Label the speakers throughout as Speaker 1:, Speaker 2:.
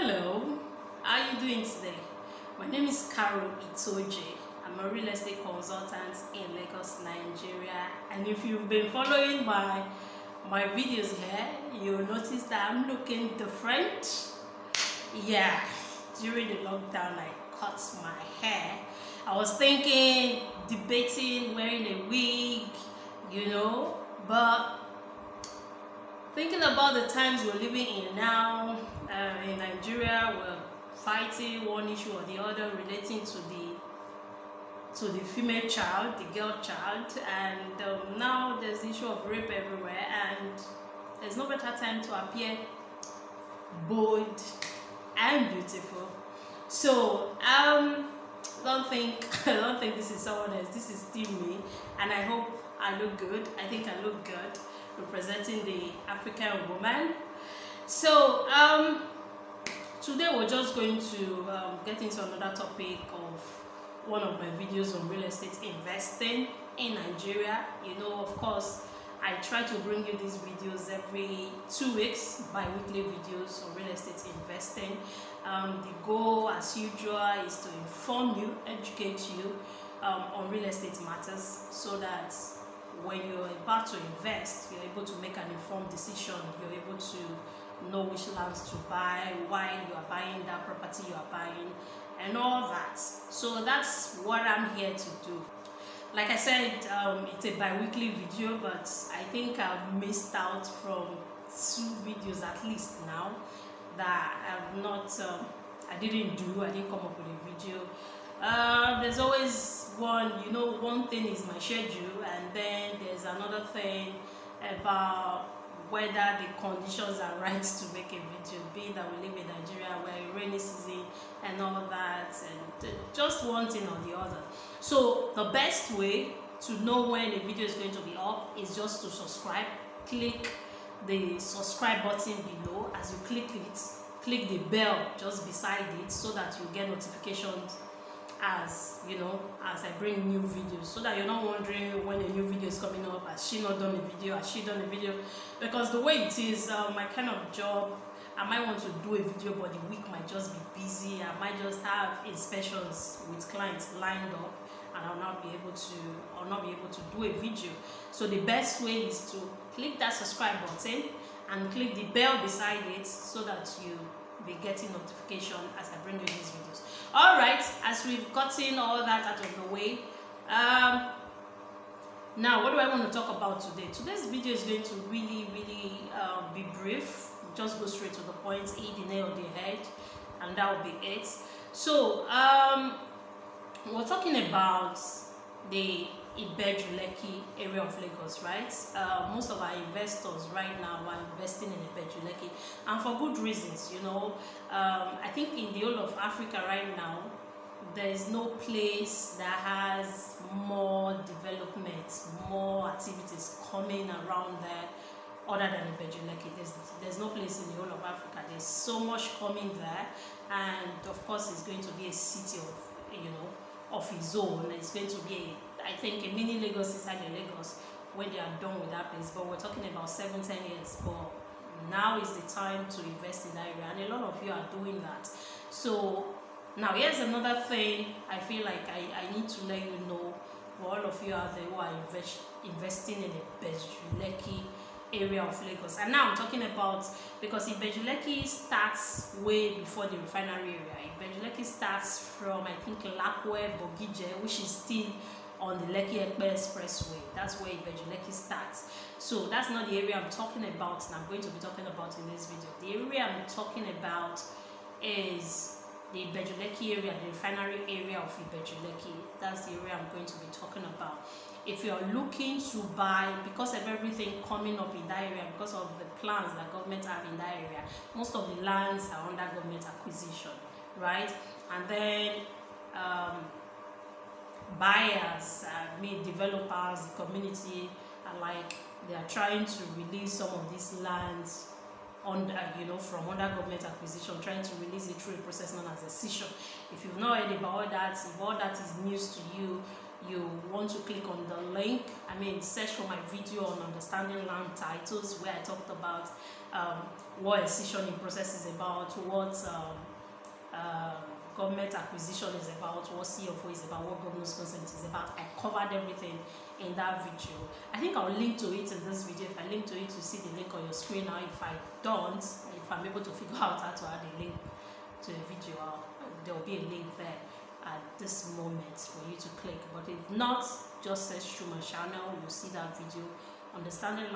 Speaker 1: Hello, how are you doing today? My name is Carol Itoje. I'm a real estate consultant in Lagos, Nigeria, and if you've been following my videos here, you'll notice that I'm looking different. Yeah, during the lockdown I cut my hair. I was thinking, debating wearing a wig, but thinking about the times we're living in now, in Nigeria, we're fighting one issue or the other relating to the female child, the girl child, and now there's the issue of rape everywhere, and there's no better time to appear bold and beautiful. So don't think this is someone else. This is still me, and I hope I look good. I think I look good representing the African woman. So today we're just going to get into another topic of one of my videos on real estate investing in Nigeria. Of course, I try to bring you these videos every 2 weeks, bi-weekly videos on real estate investing. The goal, as usual, is to inform you, educate you on real estate matters, so that when you're about to invest, you're able to make an informed decision. You're able to know which lands to buy, why you are buying that property you are buying, and all that. So that's what I'm here to do. Like I said, it's a bi-weekly video, but I think I've missed out from 2 videos at least now that I've not, I didn't come up with a video. There's always one thing is my schedule, and then there's another thing about whether the conditions are right to make a video, being that we live in Nigeria, we're in rainy season and all that, and just one thing or the other. So the best way to know when a video is going to be up is just to subscribe. Click the subscribe button below. As you click it, click the bell just beside it, so that you get notifications as I bring new videos, so that you're not wondering when a new video is coming up. Has she not done a video? Has she done a video? Because the way it is, my kind of job, I might want to do a video, but the week might just be busy. I might just have inspections with clients lined up, and I'll not be able to do a video. So the best way is to click that subscribe button and click the bell beside it, so that you be getting notification as I bring you these videos. All right, as we've gotten all that out of the way, now what do I want to talk about today? Today's video is going to really be brief. Just go straight to the point, hit the nail on the head, and that will be it. So we're talking about the Ibeju Lekki area of Lagos, right? Most of our investors right now are investing in Ibeju Lekki, and for good reasons. I think in the whole of Africa right now, there is no place that has more development, more activities coming around there other than Ibeju Lekki. There's no place in the whole of Africa. There's so much coming there, and of course it's going to be a city of its own. It's going to be I think a mini Lagos inside the Lagos when they are done with that place. But we're talking about 7-10 years. But now is the time to invest in that area, and a lot of you are doing that. So now here's another thing I feel like I need to let you know, for all of you out there who are investing in the Ibeju Lekki area of Lagos. And now I'm talking about, because Ibeju Lekki starts way before the refinery area. Ibeju Lekki starts from, I think, Lakwe, Bogije, which is still on the Lekki Expressway. That's where Ibeju Lekki starts. So that's not the area I'm talking about, and I'm going to be talking about in this video. The area I'm talking about is the Ibeju Lekki area, the refinery area of Ibeju Lekki. That's the area I'm going to be talking about. If you're looking to buy, because of everything coming up in that area, because of the plans that government have in that area, most of the lands are under government acquisition, right? And then buyers, developers, the community are they are trying to release some of these lands from under government acquisition, trying to release it through a process known as a cession. If you've not heard about all that, if all that is news to you, you want to click on the link. I mean, search for my video on understanding land titles, where I talked about what decision in process is about, what government acquisition is about, what CFO is about, what governance consent is about. I covered everything in that video. I think I'll link to it in this video. If I link to it, you see the link on your screen now. If I don't, if I'm able to figure out how to add a link to the video, there will be a link there at this moment for you to click. But if not, just search through my channel, you'll see that video. Understanding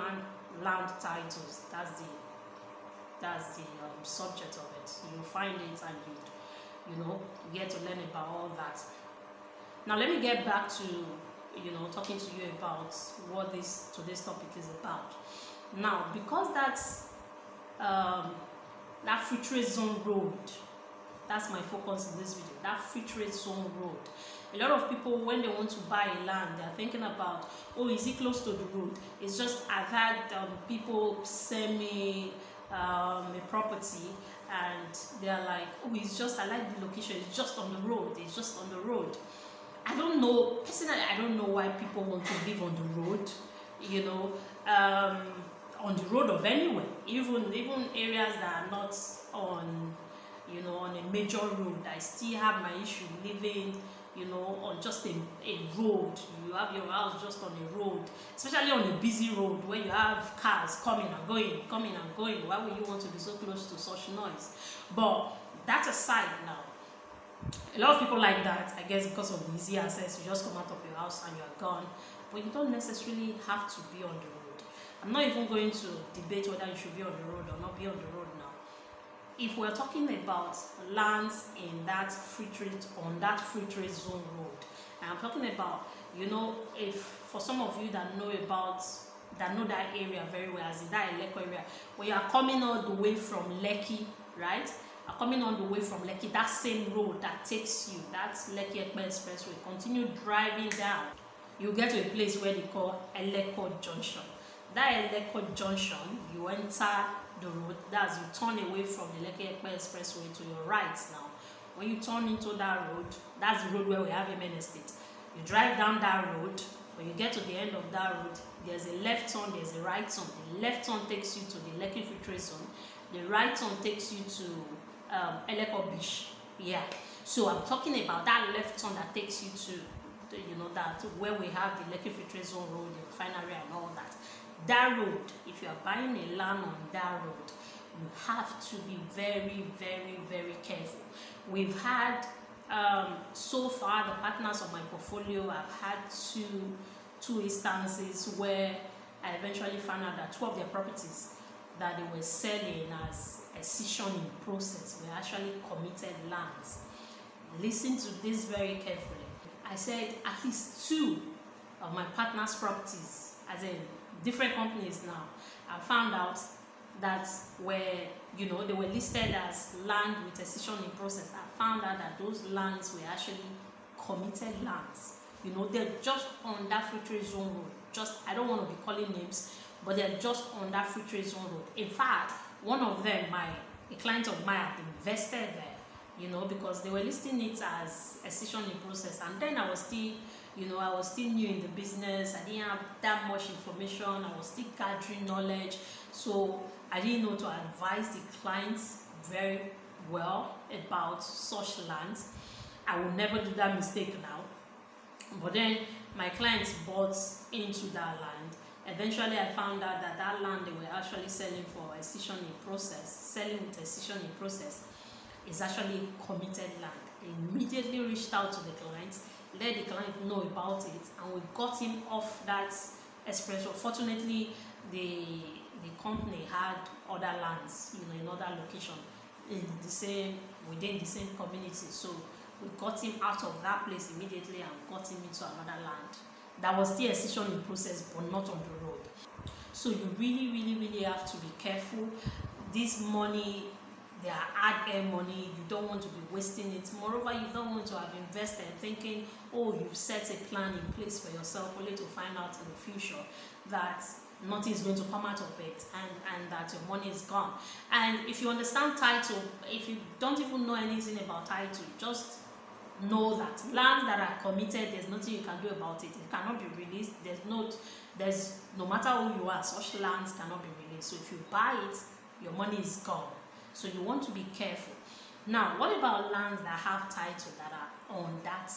Speaker 1: land titles, that's the subject of it. You'll find it, and you get to learn about all that. Now let me get back to talking to you about what today's topic is about. Now, because that's that free trade zone road, that's my focus in this video, that free trade zone road. A lot of people, when they want to buy a land, they're thinking about, oh, is it close to the road? It's just, I've had people send me a property, and they're like, oh, it's just, I like the location, it's just on the road, it's just on the road. I don't know, personally, I don't know why people want to live on the road, on the road of anywhere, even areas that are not on, on a major road. I still have my issue living, on just a road. You have your house just on a road, especially on a busy road where you have cars coming and going. Why would you want to be so close to such noise? But that aside now, a lot of people like that, I guess, because of the easy access. You just come out of your house and you're gone. But you don't necessarily have to be on the road. I'm not even going to debate whether you should be on the road or not be on the road now. If we're talking about lands in that free trade zone road, and I'm talking about, if for some of you that know that area very well, as in that Lekki area, when you are coming all the way from Lekki, right? Coming on the way from Lekki, that same road that takes you, that's Lekki Expressway, continue driving down, you get to a place where they call Lekki Junction. That Lekki Junction, you enter the road, that's you turn away from the Lekki Expressway to your right now. When you turn into that road, that's the road where we have a main estate. You drive down that road. When you get to the end of that road, there's a left turn, there's a right turn. The left turn takes you to the Lekki Free Trade Zone. The right turn takes you to Lekki Beach. Yeah. So I'm talking about that left turn that takes you to that where we have the Lekki Free Trade Zone road, the refinery, and all that. That road, if you are buying a land on that road, you have to be very, very, very careful. We've had so far, the partners of my portfolio, I've had two instances where I eventually found out that 2 of their properties that they were selling as a decision in process were actually committed lands. Listen to this very carefully. I said at least 2 of my partners' properties, as in different companies now, I found out that they were listed as land with decision in process. I found out that those lands were actually committed lands. They're just on that free trade zone road. I don't want to be calling names, but they're just on that free trade zone road. In fact, one of them, a client of mine, had invested there, because they were listing it as a decision in process. And then I was still new in the business. I didn't have that much information. I was still gathering knowledge. So I didn't know to advise the clients very well about such lands. I will never do that mistake now. But then my clients bought into that land. Eventually I found out that that land they were actually selling for a decision in process, selling with a decision in process, is actually committed land. I immediately reached out to the client, let the client know about it, and we got him off that expressway. Fortunately, the company had other lands, in other location, within the same community. So we got him out of that place immediately and got him into another land that was still a decision in process, but not on the road. So you really, really, really have to be careful. This money, they are ad-air money. You don't want to be wasting it. Moreover, you don't want to have invested thinking, oh, you've set a plan in place for yourself, only to find out in the future that nothing is going to come out of it, and that your money is gone. And if you understand title, if you don't even know anything about title, just know that lands that are committed, there's nothing you can do about it. It cannot be released. There's no matter who you are, such lands cannot be released. So if you buy it, your money is gone. So you want to be careful. Now, what about lands that have title that are on that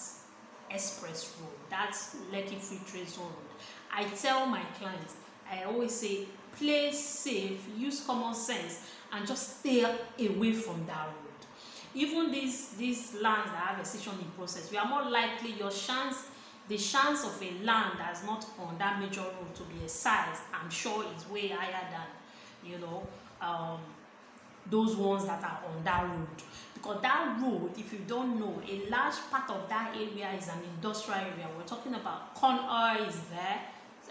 Speaker 1: express road, that's Lekki Free Trade Zone road? I tell my clients, I always say, play safe, use common sense, and just stay away from that road. Even these lands that have a cession in process, you are more likely the chance of a land that's not on that major road to be excised, I'm sure, is way higher than, you know, those ones that are on that road. Because that road, if you don't know, a large part of that area is an industrial area. We're talking about corn oil is there,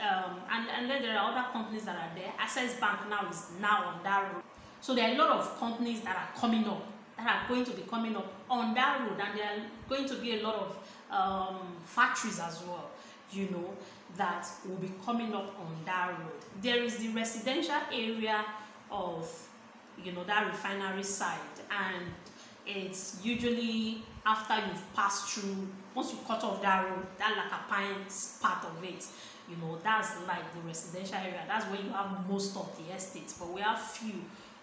Speaker 1: and then there are other companies that are there. Access Bank now is now on that road. So there are a lot of companies that are coming up, that are going to be coming up on that road, and there are going to be a lot of factories as well, you know, that will be coming up on that road. There is the residential area of, you know, that refinery side, and it's usually after you've passed through, once you cut off that road, that Lakapine part of it, you know, that's like the residential area. That's where you have most of the estates, but we have few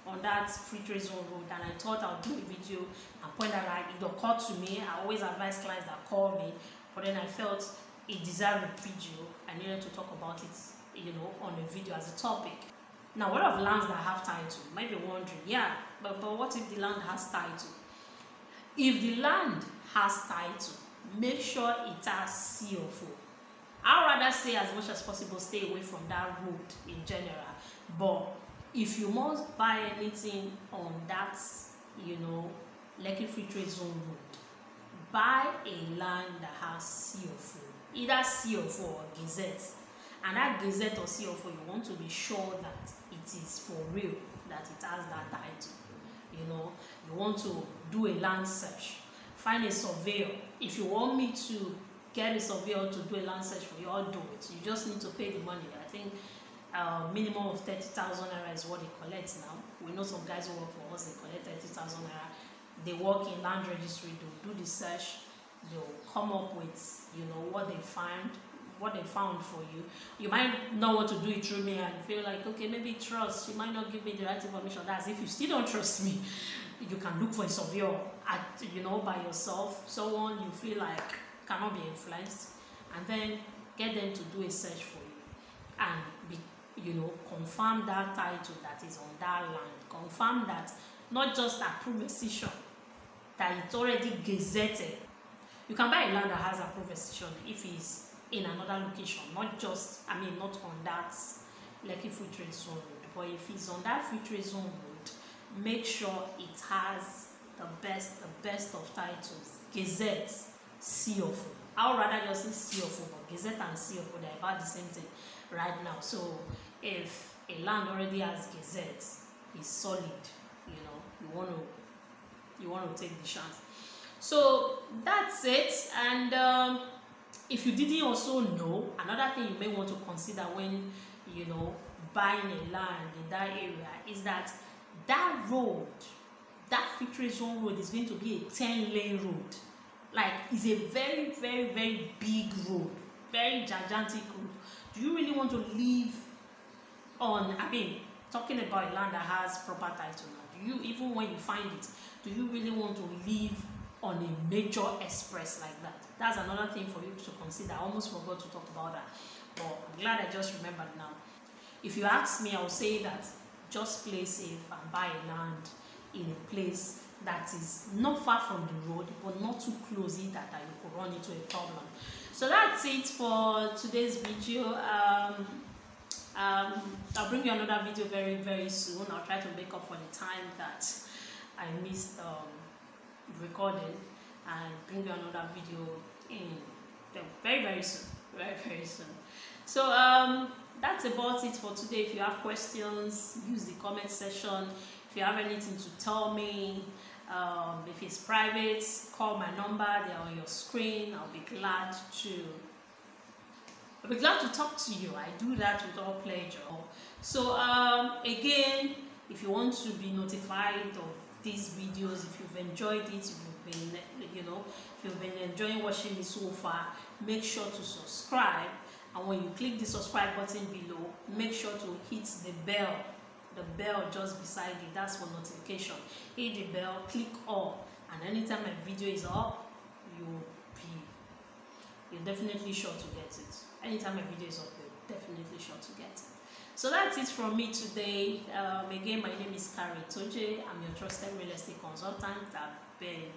Speaker 1: on that Free Trade Zone road, and I thought I'll do a video and point that out. It occurred to me. I always advise clients that call me, but then I felt it deserved a video. I needed to talk about it, you know, on a video as a topic. Now, what of lands that have title? You might be wondering, yeah, but what if the land has title? If the land has title, make sure it has CFO. I'd rather say as much as possible stay away from that road in general, but if you must buy anything on that, you know, Lekki Free Trade Zone road, buy a land that has CFO, either CFO or Gazette. And that Gazette or CFO, you want to be sure that it is for real, that it has that title. You know, you want to do a land search, find a surveyor. If you want me to get a surveyor to do a land search for you, I'll do it. You just need to pay the money. I think minimum of 30,000 naira is what they collect now. We know some guys who work for us, they collect 30,000 naira. They work in land registry, they'll do the search, they'll come up with, you know, what they found for you. You might not want to do it through me and feel like, okay, maybe trust, you might not give me the right information. That's if you still don't trust me. You can look for a surveyor at, you know, by yourself, someone you feel like cannot be influenced, and then get them to do a search for you and be, you know, confirm that title that is on that land, confirm that not just approved decision, that it's already gazetted. You can buy a land that has approved decision if it's in another location, not just, I mean, not on that Lekki Free Trade Zone road, but if it's on that Free Trade Zone road, make sure it has the best of titles, Gazette, CFO. I would rather just say CFO, but Gazette and CFO, they're about the same thing right now. So if a land already has Gazette, it's solid, you know, you want to take the chance. So that's it. And if you didn't also know, another thing you may want to consider when, you know, buying a land in that area is that that road, that Free Trade Zone road, is going to be a 10-lane road. Like, it's a very, very, very big road, very gigantic road. Do you really want to live on, I mean, talking about a land that has proper title now, do you, even when you find it, do you really want to live on a major express like that? That's another thing for you to consider. I almost forgot to talk about that, but I'm glad I just remembered now. If you ask me, I'll say that just play safe and buy a land in a place that is not far from the road, but not too close either that you could run into a problem. So that's it for today's video. I'll bring you another video very, very soon. I'll try to make up for the time that I missed recording, and bring you another video in very, very soon. Very, very soon. So that's about it for today. If you have questions, use the comment section. If you have anything to tell me, if it's private, call my number. They're on your screen. I'll be glad to talk to you. I do that with all pleasure. So again, if you want to be notified of these videos, if you've enjoyed it, if you've been, if you've been enjoying watching me so far, make sure to subscribe. And when you click the subscribe button below, make sure to hit the bell just beside it. That's for notification. Hit the bell, click all, and anytime my video is up, you're definitely sure to get it. Anytime my video is up, you're definitely sure to get it. So that's it from me today. Again, my name is Kari Toje. I'm your trusted real estate consultant. I've been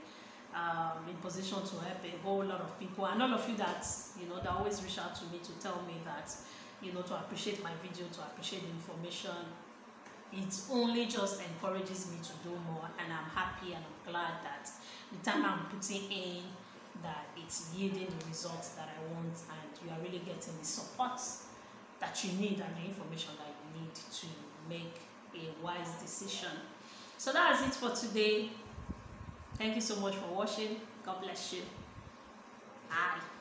Speaker 1: in position to help a whole lot of people, and all of you that that always reach out to me to tell me that to appreciate my video, to appreciate the information. It only just encourages me to do more, and I'm happy and I'm glad that the time I'm putting in, that it's yielding the results that I want, and you are really getting the support that you need and the information that you need to make a wise decision. So that's it for today. Thank you so much for watching. God bless you. Bye.